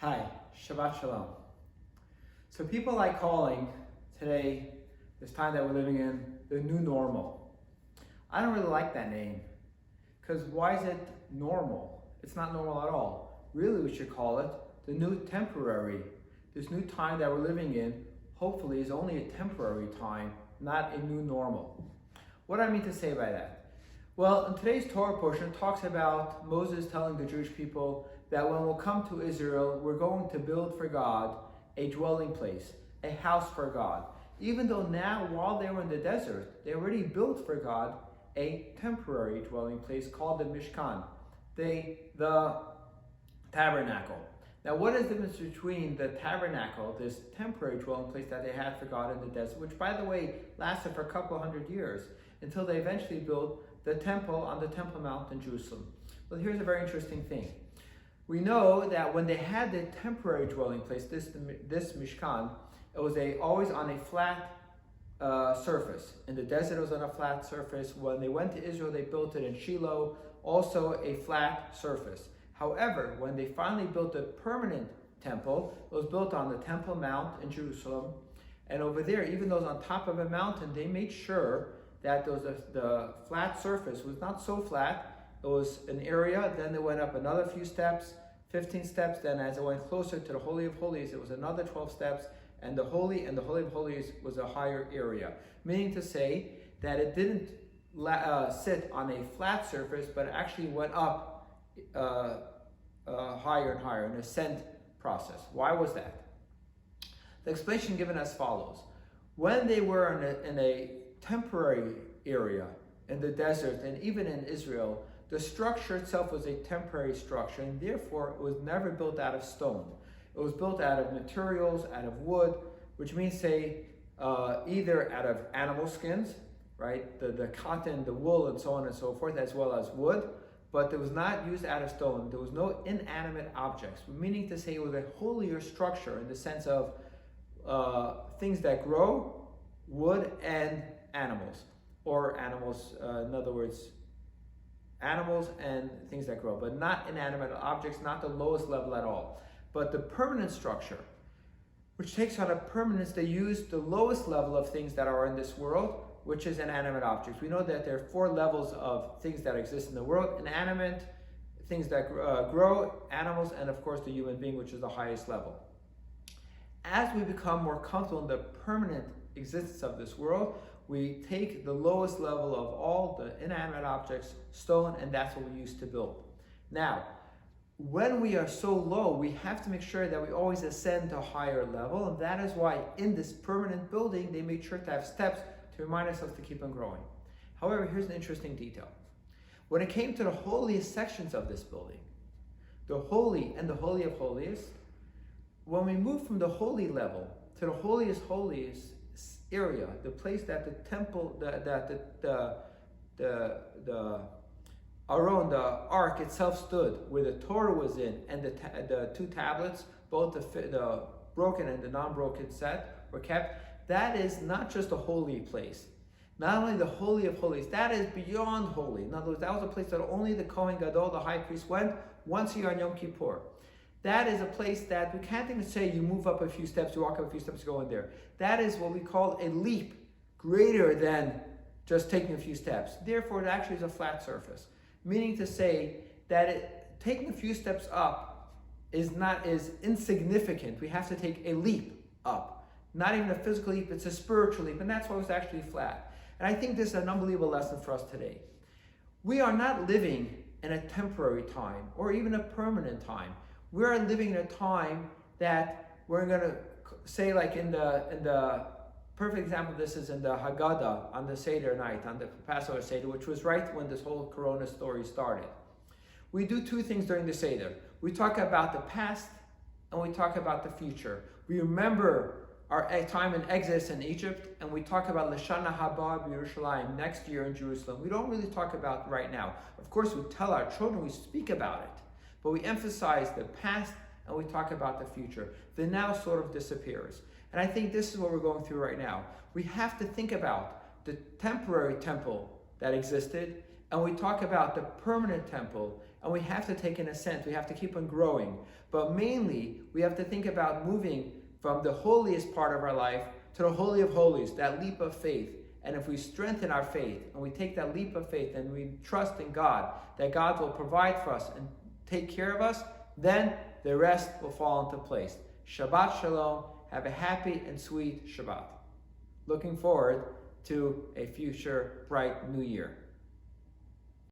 Hi, Shabbat Shalom. So people like calling today, this time that we're living in, the new normal. I don't really like that name, because why is it normal? It's not normal at all. Really, we should call it the new temporary. This new time that we're living in, hopefully, is only a temporary time, not a new normal. What do I mean to say by that? Well, in today's Torah portion, it talks about Moses telling the Jewish people that when we'll come to Israel, we're going to build for God a dwelling place, a house for God. Even though now, while they were in the desert, they already built for God a temporary dwelling place called the Mishkan, the tabernacle. Now, what is the difference between the tabernacle, this temporary dwelling place that they had for God in the desert, which, by the way, lasted for a couple of hundred years, until they eventually built the temple on the Temple Mount in Jerusalem? Well, here's a very interesting thing. We know that when they had the temporary dwelling place, this Mishkan, it was always on a flat surface. In the desert, it was on a flat surface. When they went to Israel, they built it in Shiloh, also a flat surface. However, when they finally built a permanent temple, it was built on the Temple Mount in Jerusalem. And over there, even though it was on top of a mountain, they made sure that the flat surface was not so flat. It was an area, then they went up another few steps, 15 steps, then as it went closer to the Holy of Holies, it was another 12 steps, and the Holy of Holies was a higher area. Meaning to say that it didn't sit on a flat surface, but it actually went up higher and higher, an ascent process. Why was that? The explanation given as follows. When they were in a temporary area in the desert, and even in Israel, the structure itself was a temporary structure, and therefore it was never built out of stone. It was built out of materials, out of wood, which means, say, either out of animal skins, right, the cotton, the wool, and so on and so forth, as well as wood, but it was not used out of stone. There was no inanimate objects, meaning to say it was a holier structure in the sense of things that grow, wood, and animals, or animals, in other words, animals and things that grow, but not inanimate objects, not the lowest level at all. But the permanent structure, which takes on a permanence, they use the lowest level of things that are in this world, which is inanimate objects. We know that there are 4 levels of things that exist in the world: inanimate, things that grow, animals, and of course the human being, which is the highest level. As we become more comfortable in the permanent existence of this world, we take the lowest level of all the inanimate objects, stone, and that's what we use to build. Now, when we are so low, we have to make sure that we always ascend to a higher level, and that is why in this permanent building, they made sure to have steps to remind ourselves to keep on growing. However, here's an interesting detail. When it came to the holiest sections of this building, the Holy and the Holy of Holies, when we move from the holy level to the holiest area, the place that the temple, the Aron, the ark itself stood, where the Torah was in, and the 2 tablets, both the broken and the non-broken set, were kept. That is not just a holy place. Not only the Holy of Holies, that is beyond holy. In other words, that was a place that only the Kohen Gadol, the high priest, went once a year on Yom Kippur. That is a place that we can't even say you move up a few steps, you walk up a few steps, go in there. That is what we call a leap, greater than just taking a few steps. Therefore, it actually is a flat surface. Meaning to say that taking a few steps up is insignificant. We have to take a leap up. Not even a physical leap, it's a spiritual leap, and that's why it's actually flat. And I think this is an unbelievable lesson for us today. We are not living in a temporary time or even a permanent time. We are living in a time that we're going to say, like in the perfect example of this is in the Haggadah on the Seder night, on the Passover Seder, which was right when this whole Corona story started. We do 2 things during the Seder. We talk about the past and we talk about the future. We remember our time in Exodus in Egypt, and we talk about Lashana Haba Yerushalayim, next year in Jerusalem. We don't really talk about right now. Of course, we tell our children, we speak about it, but we emphasize the past and we talk about the future. The now sort of disappears. And I think this is what we're going through right now. We have to think about the temporary temple that existed, and we talk about the permanent temple and we have to take an ascent. We have to keep on growing. But mainly, we have to think about moving from the holiest part of our life to the Holy of Holies, that leap of faith. And if we strengthen our faith and we take that leap of faith and we trust in God, that God will provide for us and take care of us, then the rest will fall into place. Shabbat Shalom. Have a happy and sweet Shabbat. Looking forward to a future bright new year.